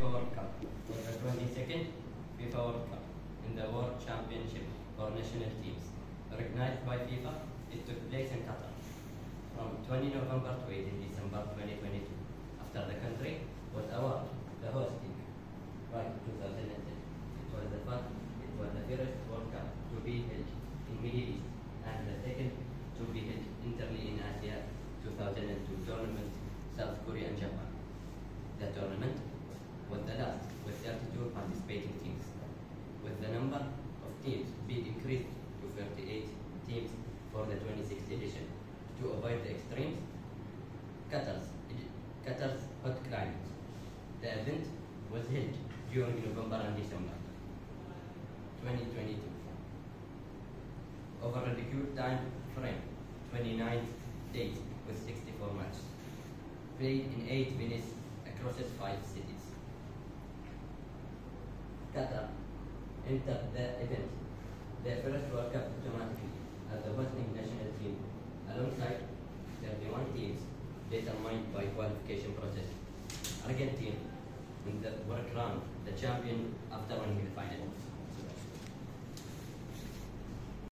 FIFA World Cup was the 22nd FIFA World Cup in the World Championship for national teams, organized by FIFA. It took place in Qatar from 20 November to 18 December 2022, after the country was awarded the hosting right in 2010. It was the first World Cup to be held in Middle East and the second to be held entirely in Asia 2002 tournament, South Korea and Japan. The tournament was the last with 32 participating teams, with the number of teams being increased to 38 teams for the 26th edition to avoid the extremes. Qatar's hot climate. The event was held during November and December 2022 over a record time frame, 29 days with 64 matches, played in 8 venues across 5 cities. Qatar entered the event, their first World Cup automatically as the hosting national team, alongside 31 teams determined by qualification process. Argentina were crowned the champion after winning the final.